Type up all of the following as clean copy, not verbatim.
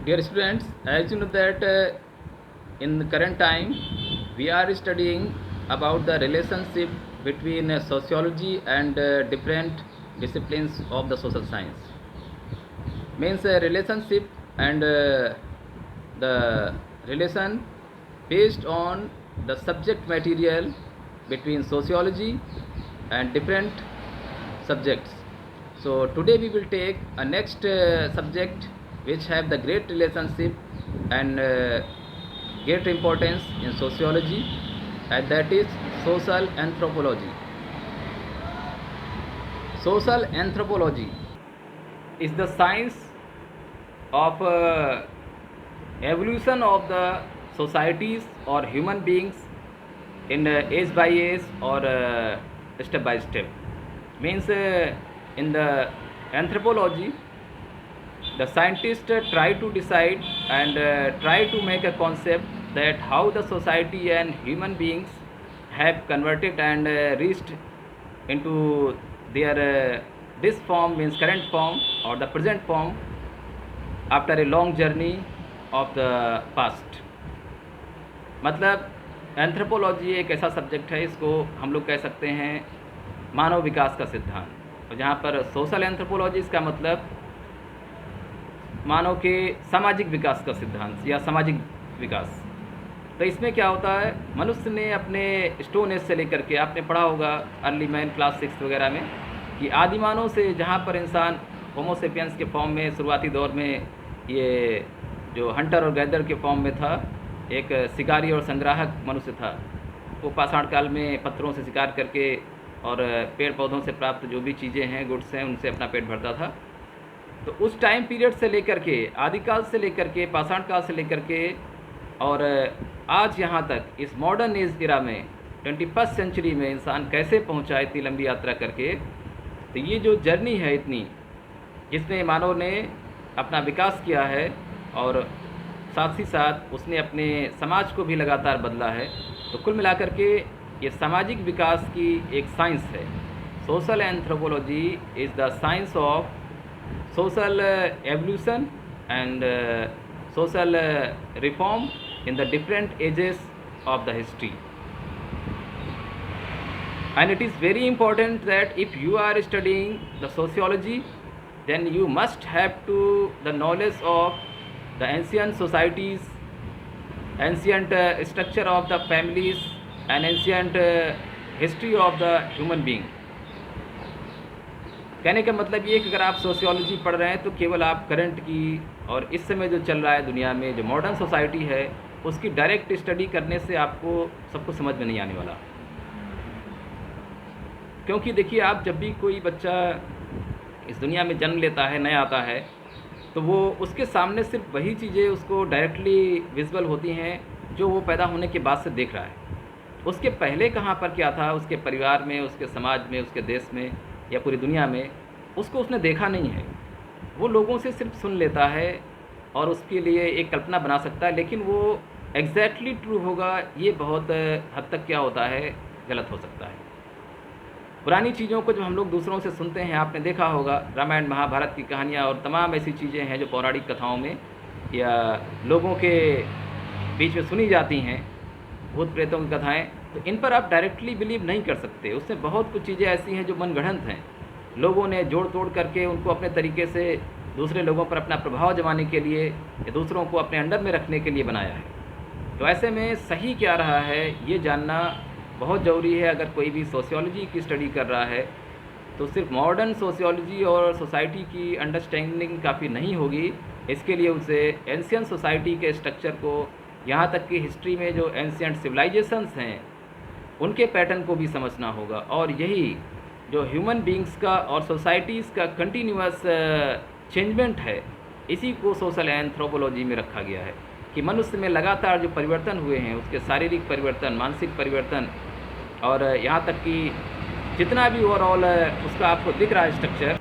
Dear students, as you know that in the current time we are studying about the relationship between sociology and different disciplines of the social science. Means relationship and the relation based on the subject material between sociology and different subjects. So today we will take a next subject which have the great relationship and great importance in sociology, and that is social anthropology. Social anthropology is the science of evolution of the societies or human beings in age by age or step by step. Means in the anthropology, the scientists try to decide and try to make a concept that how the society and human beings have converted and reached into their this form, means current form or the present form, after a long journey of the past. मतलब anthropology एक ऐसा subject है, इसको हम लोग कह सकते हैं मानव विकास का सिद्धांत, और जहाँ पर सोशल एंथ्रोपोलॉजी इसका मतलब मानव के सामाजिक विकास का सिद्धांत या सामाजिक विकास। तो इसमें क्या होता है, मनुष्य ने अपने स्टोन एज से लेकर के, आपने पढ़ा होगा अर्ली मैन क्लास 6 वगैरह में, कि आदिमानव से जहाँ पर इंसान होमोसेपियंस के फॉर्म में शुरुआती दौर में, ये जो हंटर और गैदर के फॉर्म में था, एक शिकारी और संग्राहक मनुष्य था, वो पाषाण काल में पत्थरों से शिकार करके और पेड़ पौधों से प्राप्त जो भी चीज़ें हैं, गुड्स हैं, उनसे अपना पेट भरता था। तो उस टाइम पीरियड से लेकर के, आदिकाल से लेकर के, पाषाण काल से लेकर के और आज यहाँ तक इस मॉडर्न एज इरा में 21st सेंचुरी में इंसान कैसे पहुँचा इतनी लंबी यात्रा करके। तो ये जो जर्नी है इतनी, जिसमें मानव ने अपना विकास किया है और साथ ही साथ उसने अपने समाज को भी लगातार बदला है, तो कुल मिलाकर के ये सामाजिक विकास की एक साइंस है। Social anthropology is the science of social evolution and social reform in the different ages of the history. And it is very important that if you are studying the sociology, then you must have to the knowledge of the ancient societies, ancient structure of the families and ancient history of the human being. कहने का मतलब ये कि अगर आप sociology पढ़ रहे हैं तो केवल आप करंट की और इस समय जो चल रहा है दुनिया में, जो मॉडर्न सोसाइटी है, उसकी डायरेक्ट स्टडी करने से आपको सब कुछ समझ में नहीं आने वाला। क्योंकि देखिए, आप जब भी कोई बच्चा इस दुनिया में जन्म लेता है, नया आता है, तो वो उसके सामने सिर्फ वही चीज़ें उसको डायरेक्टली विजुअल होती हैं जो वो पैदा होने के बाद से देख रहा है। उसके पहले कहाँ पर क्या था, उसके परिवार में, उसके समाज में, उसके देश में या पूरी दुनिया में, उसको उसने देखा नहीं है। वो लोगों से सिर्फ सुन लेता है और उसके लिए एक कल्पना बना सकता है, लेकिन वो एग्जैक्टली ट्रू होगा ये बहुत हद तक क्या होता है, गलत हो सकता है। पुरानी चीज़ों को जब हम लोग दूसरों से सुनते हैं, आपने देखा होगा रामायण महाभारत की कहानियाँ और तमाम ऐसी चीज़ें हैं जो पौराणिक कथाओं में या लोगों के बीच में सुनी जाती हैं, भूत प्रेतों की कथाएँ, तो इन पर आप डायरेक्टली बिलीव नहीं कर सकते। उसमें बहुत कुछ चीज़ें ऐसी हैं जो मनगढ़ंत हैं, लोगों ने जोड़ तोड़ करके उनको अपने तरीके से दूसरे लोगों पर अपना प्रभाव जमाने के लिए या दूसरों को अपने अंडर में रखने के लिए बनाया है। तो ऐसे में सही क्या रहा है ये जानना बहुत ज़रूरी है। अगर कोई भी सोशियोलॉजी की स्टडी कर रहा है तो सिर्फ मॉडर्न सोशियोलॉजी और सोसाइटी की अंडरस्टैंडिंग काफ़ी नहीं होगी, इसके लिए उसे एंशियंट सोसाइटी के स्ट्रक्चर को, यहाँ तक कि हिस्ट्री में जो एंशियंट सिविलाइजेशंस हैं उनके पैटर्न को भी समझना होगा। और यही जो ह्यूमन बींग्स का और सोसाइटीज़ का कंटिन्यूअस चेंजमेंट है, इसी को सोशल एंथ्रोपोलॉजी में रखा गया है कि मनुष्य में लगातार जो परिवर्तन हुए हैं, उसके शारीरिक परिवर्तन, मानसिक परिवर्तन और यहाँ तक कि जितना भी ओवरऑल उसका आपको दिख रहा है स्ट्रक्चर,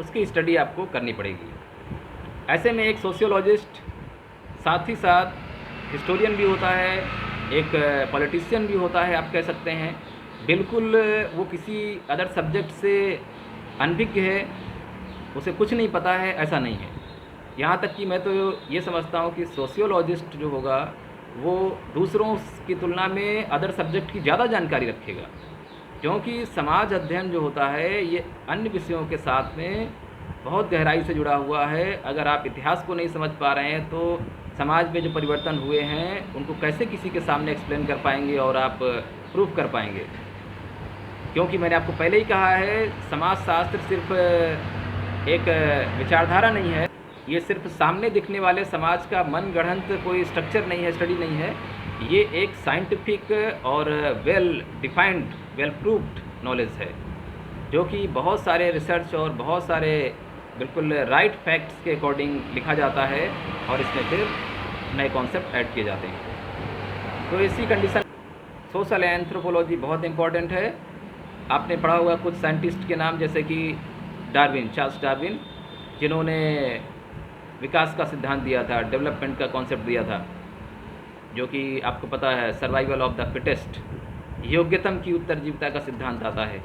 उसकी स्टडी आपको करनी पड़ेगी। ऐसे में एक सोशियोलॉजिस्ट साथ ही साथ हिस्टोरियन भी होता है, एक पॉलिटिशियन भी होता है, आप कह सकते हैं। बिल्कुल वो किसी अदर सब्जेक्ट से अनभिज्ञ है, उसे कुछ नहीं पता है, ऐसा नहीं है। यहाँ तक कि मैं तो ये समझता हूँ कि सोशियोलॉजिस्ट जो होगा वो दूसरों की तुलना में अदर सब्जेक्ट की ज़्यादा जानकारी रखेगा, क्योंकि समाज अध्ययन जो होता है ये अन्य विषयों के साथ में बहुत गहराई से जुड़ा हुआ है। अगर आप इतिहास को नहीं समझ पा रहे हैं तो समाज में जो परिवर्तन हुए हैं उनको कैसे किसी के सामने एक्सप्लेन कर पाएंगे और आप प्रूफ कर पाएंगे। क्योंकि मैंने आपको पहले ही कहा है, समाजशास्त्र सिर्फ एक विचारधारा नहीं है, ये सिर्फ सामने दिखने वाले समाज का मन गढ़ंत कोई स्ट्रक्चर नहीं है, स्टडी नहीं है। ये एक साइंटिफिक और well defined, well proved knowledge है, जो कि बहुत सारे रिसर्च और बहुत सारे बिल्कुल राइट फैक्ट्स के अकॉर्डिंग लिखा जाता है और इसमें फिर नए कॉन्सेप्ट ऐड किए जाते हैं। तो इसी कंडीशन सोशल एंथ्रोपोलॉजी बहुत इम्पॉर्टेंट है। आपने पढ़ा होगा कुछ साइंटिस्ट के नाम, जैसे कि डार्विन, चार्ल्स डार्विन, जिन्होंने विकास का सिद्धांत दिया था, डेवलपमेंट का कॉन्सेप्ट दिया था, जो कि आपको पता है सर्वाइवल ऑफ द फिटेस्ट, योग्यतम की उत्तरजीविता का सिद्धांत आता है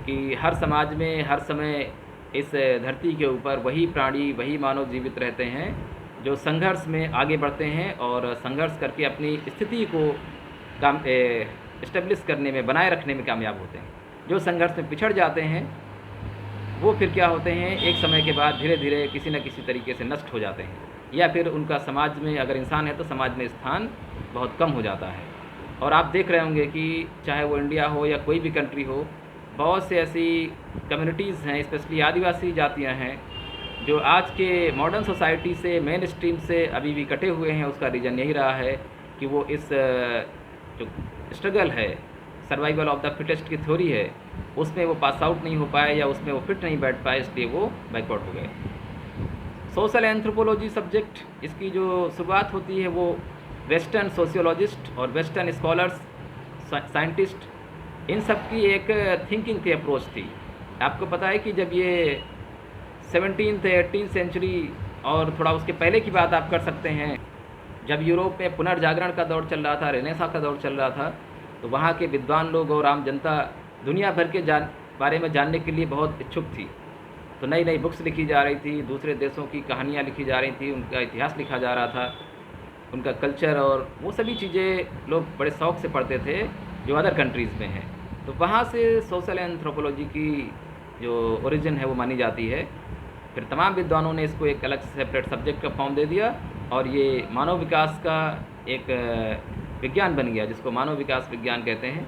कि हर समाज में हर समय इस धरती के ऊपर वही प्राणी, वही मानव जीवित रहते हैं जो संघर्ष में आगे बढ़ते हैं और संघर्ष करके अपनी स्थिति को इस्टेब्लिश करने में, बनाए रखने में कामयाब होते हैं। जो संघर्ष में पिछड़ जाते हैं वो फिर क्या होते हैं, एक समय के बाद धीरे धीरे किसी न किसी तरीके से नष्ट हो जाते हैं, या फिर उनका समाज में, अगर इंसान है तो समाज में स्थान बहुत कम हो जाता है। और आप देख रहे होंगे कि चाहे वो इंडिया हो या कोई भी कंट्री हो, बहुत से ऐसी कम्युनिटीज़ हैं, स्पेशली आदिवासी जातियां हैं, जो आज के मॉडर्न सोसाइटी से, मेन स्ट्रीम से अभी भी कटे हुए हैं। उसका रीज़न यही रहा है कि वो इस जो स्ट्रगल है, सर्वाइवल ऑफ द फिटेस्ट की थ्योरी है, उसमें वो पास आउट नहीं हो पाए या उसमें वो फिट नहीं बैठ पाए, इसलिए वो बैकवर्ड हो गए। सोशल एंथ्रोपोलॉजी सब्जेक्ट, इसकी जो शुरुआत होती है वो वेस्टर्न सोशियोलॉजिस्ट और वेस्टर्न स्कॉलर्स, साइंटिस्ट, इन सब की एक थिंकिंग थी, अप्रोच थी। आपको पता है कि जब ये 17th 18th सेंचुरी और थोड़ा उसके पहले की बात आप कर सकते हैं, जब यूरोप में पुनर्जागरण का दौर चल रहा था, रेनेसां का दौर चल रहा था, तो वहाँ के विद्वान लोग और आम जनता दुनिया भर के बारे में जानने के लिए बहुत इच्छुक थी। तो नई नई बुक्स लिखी जा रही थी, दूसरे देशों की कहानियाँ लिखी जा रही थी, उनका इतिहास लिखा जा रहा था, उनका कल्चर और वो सभी चीज़ें लोग बड़े शौक़ से पढ़ते थे जो अदर कंट्रीज़ में हैं। तो वहाँ से सोशल एंथ्रोपोलॉजी की जो ओरिजिन है वो मानी जाती है। फिर तमाम विद्वानों ने इसको एक अलग सेपरेट सब्जेक्ट का फॉर्म दे दिया और ये मानव विकास का एक विज्ञान बन गया, जिसको मानव विकास विज्ञान कहते हैं,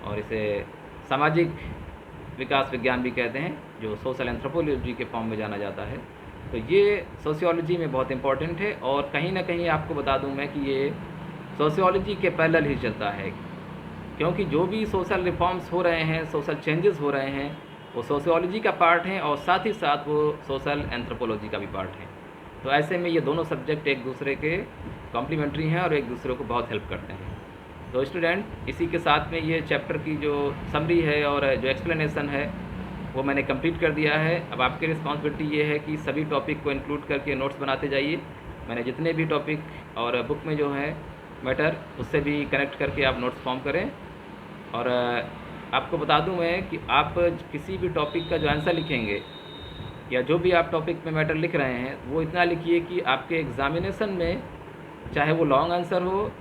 और इसे सामाजिक विकास विज्ञान भी कहते हैं, जो सोशल एंथ्रोपोलॉजी के फॉर्म में जाना जाता है। तो ये सोशियोलॉजी में बहुत इम्पॉर्टेंट है, और कहीं ना कहीं आपको बता दूं मैं कि ये सोशियोलॉजी के पैरेलल ही चलता है, क्योंकि जो भी सोशल रिफॉर्म्स हो रहे हैं, सोशल चेंजेस हो रहे हैं, वो सोशियोलॉजी का पार्ट हैं और साथ ही साथ वो सोशल एंथ्रोपोलॉजी का भी पार्ट है। तो ऐसे में ये दोनों सब्जेक्ट एक दूसरे के कॉम्प्लीमेंट्री हैं और एक दूसरे को बहुत हेल्प करते हैं। तो स्टूडेंट, इसी के साथ में ये चैप्टर की जो समरी है और जो एक्सप्लेनेशन है वो मैंने कंप्लीट कर दिया है। अब आपकी रिस्पॉन्सिबिलिटी ये है कि सभी टॉपिक को इंक्लूड करके नोट्स बनाते जाइए। मैंने जितने भी टॉपिक और बुक में जो है मैटर, उससे भी कनेक्ट करके आप नोट्स फॉर्म करें। और आपको बता दूं मैं कि आप किसी भी टॉपिक का जो आंसर लिखेंगे या जो भी आप टॉपिक में मैटर लिख रहे हैं, वो इतना लिखिए कि आपके एग्ज़ामिनेशन में चाहे वो लॉन्ग आंसर हो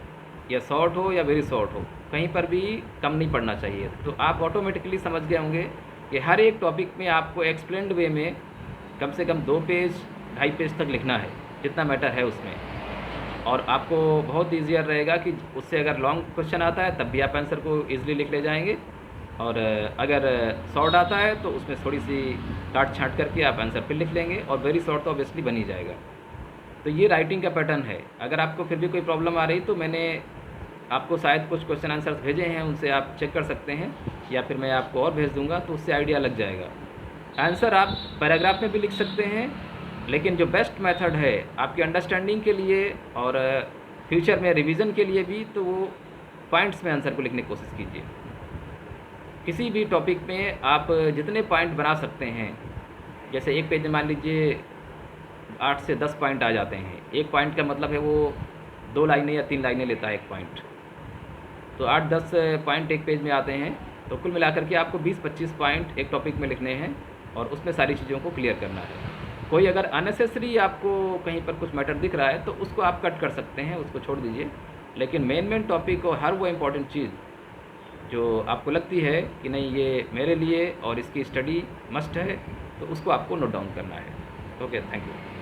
या शॉर्ट हो या वेरी शॉर्ट हो, कहीं पर भी कम नहीं पड़ना चाहिए। तो आप ऑटोमेटिकली समझ गए होंगे कि हर एक टॉपिक में आपको एक्सप्लेन्ड वे में कम से कम 2 पेज 2.5 पेज तक लिखना है, जितना मैटर है उसमें। और आपको बहुत ईजियर रहेगा कि उससे अगर लॉन्ग क्वेश्चन आता है तब भी आप आंसर को ईजिली लिख ले जाएंगे, और अगर शॉर्ट आता है तो उसमें थोड़ी सी काट छाँट करके आप आंसर फिर लिख लेंगे, और वेरी शॉर्ट तो ऑब्वियसली बन ही जाएगा। तो ये राइटिंग का पैटर्न है। अगर आपको फिर भी कोई प्रॉब्लम आ रही तो मैंने आपको शायद कुछ क्वेश्चन आंसर्स भेजे हैं, उनसे आप चेक कर सकते हैं, या फिर मैं आपको और भेज दूंगा तो उससे आइडिया लग जाएगा। आंसर आप पैराग्राफ में भी लिख सकते हैं, लेकिन जो बेस्ट मेथड है आपकी अंडरस्टैंडिंग के लिए और फ्यूचर में रिवीजन के लिए भी, तो वो पॉइंट्स में आंसर को लिखने की कोशिश कीजिए। किसी भी टॉपिक में आप जितने पॉइंट बना सकते हैं, जैसे एक पेज में मान लीजिए 8 से 10 पॉइंट आ जाते हैं। एक पॉइंट का मतलब है वो 2 लाइनें या 3 लाइनें लेता है एक पॉइंट, तो 8-10 पॉइंट एक पेज में आते हैं। तो कुल मिलाकर के आपको 20-25 पॉइंट एक टॉपिक में लिखने हैं और उसमें सारी चीज़ों को क्लियर करना है। कोई अगर अननेसेसरी आपको कहीं पर कुछ मैटर दिख रहा है तो उसको आप कट कर सकते हैं, उसको छोड़ दीजिए। लेकिन मेन टॉपिक और हर वो इम्पोर्टेंट चीज़ जो आपको लगती है कि नहीं ये मेरे लिए और इसकी स्टडी मस्ट है, तो उसको आपको नोट डाउन करना है। Okay, thank you.